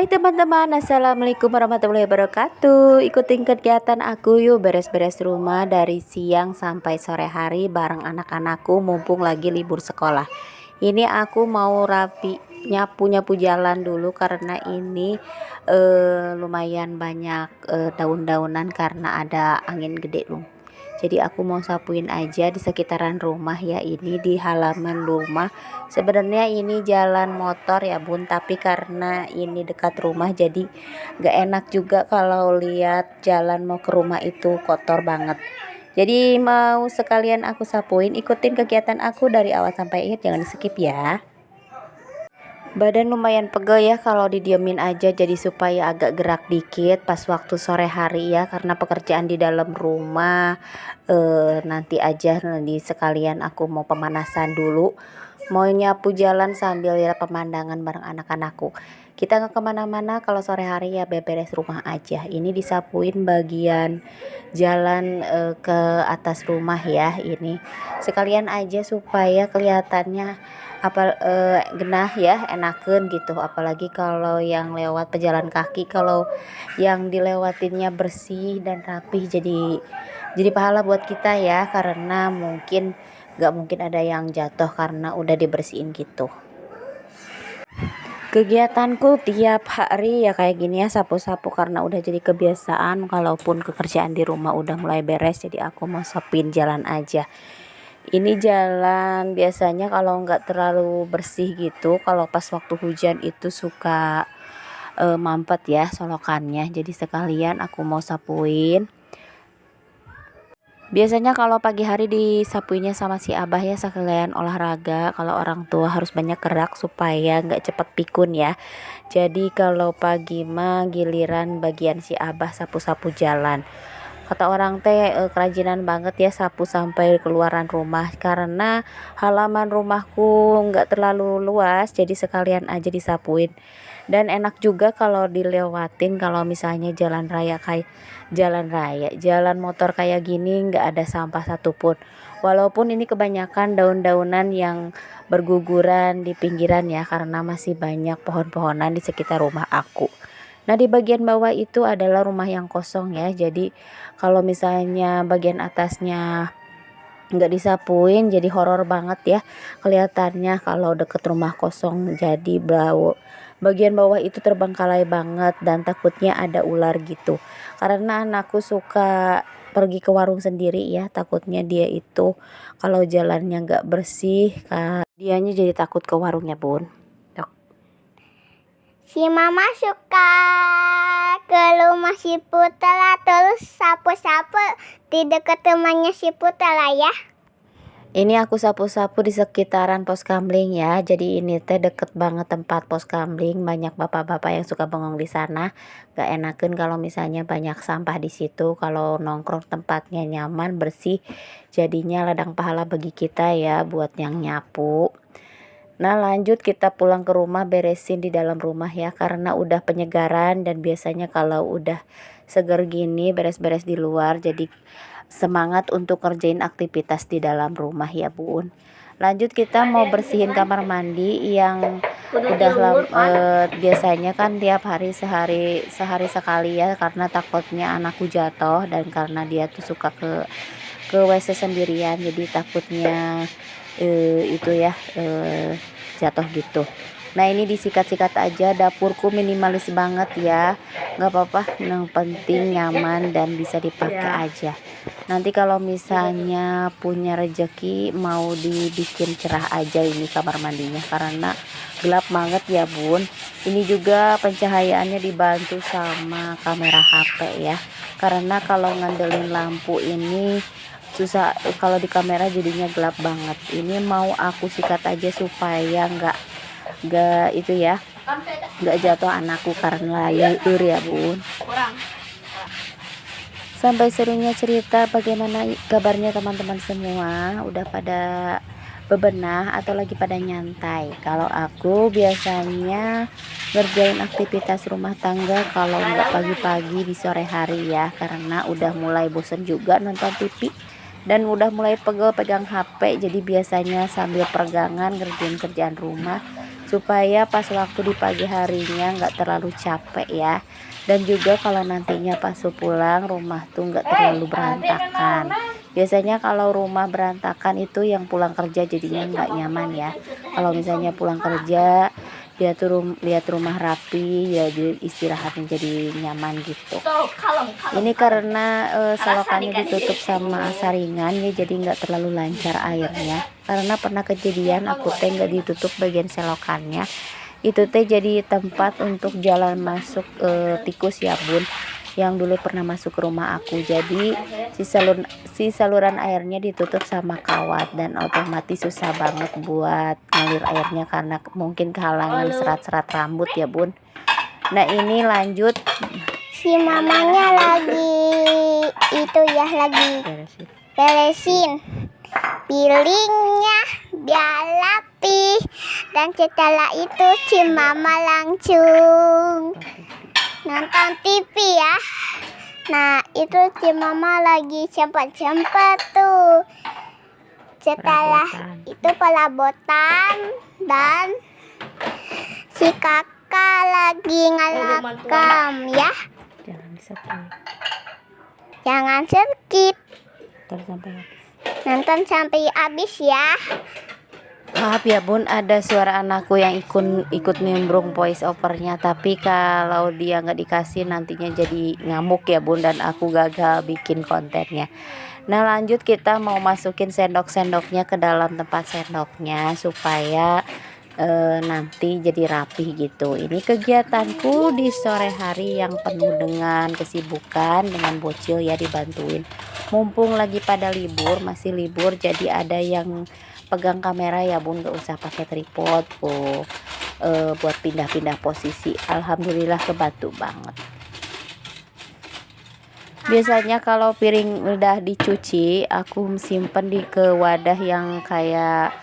Hai teman-teman, assalamualaikum warahmatullahi wabarakatuh. Ikutin kegiatan aku yuk, beres-beres rumah dari siang sampai sore hari bareng anak-anakku mumpung lagi libur sekolah. Ini aku mau rapi nyapu-nyapu jalan dulu karena ini lumayan banyak daun-daunan karena ada angin gede loh. Jadi aku mau sapuin aja di sekitaran rumah ya, ini di halaman rumah. Sebenarnya ini jalan motor ya bun, tapi karena ini dekat rumah jadi gak enak juga kalau lihat jalan mau ke rumah itu kotor banget. Jadi mau sekalian aku sapuin, ikutin kegiatan aku dari awal sampai akhir, jangan di skip ya. Badan lumayan pegel ya kalau didiemin aja, jadi supaya agak gerak dikit pas waktu sore hari ya, karena pekerjaan di dalam rumah. Nanti aja nanti sekalian aku mau pemanasan dulu, mau nyapu jalan sambil lihat pemandangan bareng anak-anakku. Kita nggak kemana-mana kalau sore hari ya, beberes rumah aja. Ini disapuin bagian jalan ke atas rumah ya, ini sekalian aja supaya kelihatannya apa genah ya, enaken gitu, apalagi kalau yang lewat pejalan kaki, kalau yang dilewatinnya bersih dan rapih, jadi pahala buat kita ya, karena gak mungkin ada yang jatuh karena udah dibersihin gitu. Kegiatanku tiap hari ya kayak gini ya, sapu-sapu karena udah jadi kebiasaan. Kalaupun pekerjaan di rumah udah mulai beres, jadi aku mau sapin jalan aja. Ini jalan biasanya kalau nggak terlalu bersih gitu, kalau pas waktu hujan itu suka mampet ya solokannya, jadi sekalian aku mau sapuin. Biasanya kalau pagi hari disapuinnya sama si abah ya, sekalian olahraga. Kalau orang tua harus banyak gerak supaya nggak cepet pikun ya. Jadi kalau pagi mah giliran bagian si abah sapu-sapu jalan. Kata orang teh kerajinan banget ya sapu sampai keluaran rumah, karena halaman rumahku nggak terlalu luas, jadi sekalian aja disapuin. Dan enak juga kalau dilewatin, kalau misalnya jalan motor kayak gini nggak ada sampah satupun. Walaupun ini kebanyakan daun-daunan yang berguguran di pinggiran ya, karena masih banyak pohon-pohonan di sekitar rumah aku. Nah, di bagian bawah itu adalah rumah yang kosong ya. Jadi kalau misalnya bagian atasnya nggak disapuin, jadi horor banget ya kelihatannya kalau deket rumah kosong. Jadi bagian bawah itu terbengkalai banget dan takutnya ada ular gitu. Karena anakku suka pergi ke warung sendiri ya, takutnya dia itu kalau jalannya nggak bersih, dianya jadi takut ke warungnya bun. Si mama suka ke rumah si Putela, terus sapu-sapu di dekat rumahnya si Putela ya. Ini aku sapu-sapu di sekitaran pos kamling ya. Jadi ini teh deket banget tempat pos kamling. Banyak bapak-bapak yang suka bengong di sana. Gak enakan kalau misalnya banyak sampah di situ. Kalau nongkrong tempatnya nyaman, bersih, jadinya ladang pahala bagi kita ya buat yang nyapu. Nah, lanjut kita pulang ke rumah, beresin di dalam rumah ya, karena udah penyegaran. Dan biasanya kalau udah seger gini beres-beres di luar, jadi semangat untuk kerjain aktivitas di dalam rumah ya bun. Lanjut kita mau bersihin kamar mandi yang biasanya kan tiap hari sehari sekali ya, karena takutnya anakku jatuh dan karena dia tuh suka ke WC sendirian, jadi takutnya itu ya jatuh gitu. Nah, ini disikat-sikat aja. Dapurku minimalis banget ya, nggak apa-apa, yang penting nyaman dan bisa dipakai aja. Nanti kalau misalnya punya rejeki mau dibikin cerah aja ini kamar mandinya, karena gelap banget ya bun. Ini juga pencahayaannya dibantu sama kamera HP ya, karena kalau ngandelin lampu ini susah, kalau di kamera jadinya gelap banget. Ini mau aku sikat aja supaya nggak itu ya, nggak jatuh anakku karena liur ya bun. Sampai serunya cerita, bagaimana kabarnya teman-teman semua? Udah pada bebenah atau lagi pada nyantai? Kalau aku biasanya ngerjain aktivitas rumah tangga kalau nggak pagi-pagi di sore hari ya, karena udah mulai bosen juga nonton TV dan udah mulai pegel pegang HP. Jadi biasanya sambil peregangan ngerjain kerjaan rumah supaya pas waktu di pagi harinya nggak terlalu capek ya. Dan juga kalau nantinya pas pulang rumah tuh nggak terlalu berantakan. Biasanya kalau rumah berantakan itu yang pulang kerja jadinya nggak nyaman ya. Kalau misalnya pulang kerja lihat rumah rapi, jadi istirahatnya jadi nyaman gitu. Ini karena selokannya ditutup sama saringan ya, jadi nggak terlalu lancar airnya. Karena pernah kejadian aku teh nggak ditutup bagian selokannya, itu teh jadi tempat untuk jalan masuk tikus ya bun, yang dulu pernah masuk ke rumah aku. Jadi si saluran airnya ditutup sama kawat dan otomatis susah banget buat ngalir airnya karena mungkin kehalangan serat-serat rambut ya bun. Nah ini lanjut, Si mamanya lagi itu ya, lagi beresin piringnya biar rapi. Dan setelah itu si mama langsung nonton TV ya. Nah itu si mama lagi sempat tuh. Setelah itu perabotan dan si kakak lagi ngelakam ya. Jangan skip, nonton sampai habis ya. Maaf ya bun, ada suara anakku yang ikut nimbrung voice overnya, tapi kalau dia nggak dikasih nantinya jadi ngamuk ya bun, dan aku gagal bikin kontennya. Nah lanjut, kita mau masukin sendok-sendoknya ke dalam tempat sendoknya supaya nanti jadi rapi gitu. Ini kegiatanku di sore hari yang penuh dengan kesibukan, dengan bocil ya, dibantuin. Mumpung lagi pada libur, masih libur, jadi ada yang pegang kamera ya bun, gak usah pakai tripod buat pindah-pindah posisi. Alhamdulillah kebantu banget. Biasanya kalau piring udah dicuci, aku simpen ke wadah yang kayak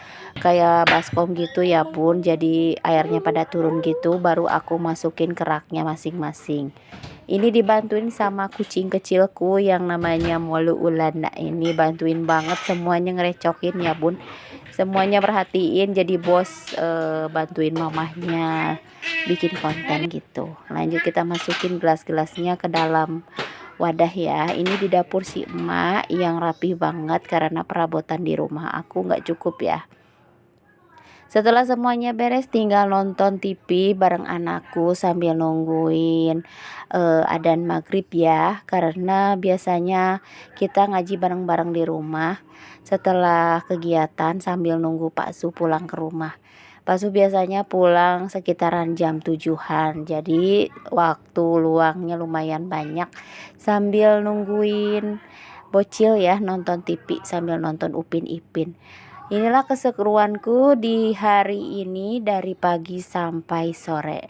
baskom gitu ya bun, jadi airnya pada turun gitu, baru aku masukin ke raknya masing-masing. Ini dibantuin sama kucing kecilku yang namanya Molu Ulanda, ini bantuin banget, semuanya ngerecokin ya bun, semuanya perhatiin, jadi bos bantuin mamahnya bikin konten gitu. Lanjut kita masukin gelas-gelasnya ke dalam wadah ya. Ini di dapur si emak yang rapi banget karena perabotan di rumah aku nggak cukup ya. Setelah semuanya beres, tinggal nonton TV bareng anakku sambil nungguin adzan maghrib ya. Karena biasanya kita ngaji bareng-bareng di rumah setelah kegiatan sambil nunggu Pak Su pulang ke rumah. Pak Su biasanya pulang sekitaran jam 7-an. Jadi waktu luangnya lumayan banyak sambil nungguin bocil ya, nonton TV sambil nonton Upin Ipin. Inilah keseruanku di hari ini dari pagi sampai sore.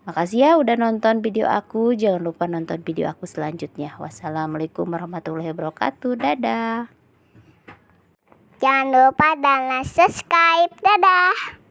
Makasih ya udah nonton video aku. Jangan lupa nonton video aku selanjutnya. Wassalamualaikum warahmatullahi wabarakatuh. Dadah. Jangan lupa dan subscribe. Dadah.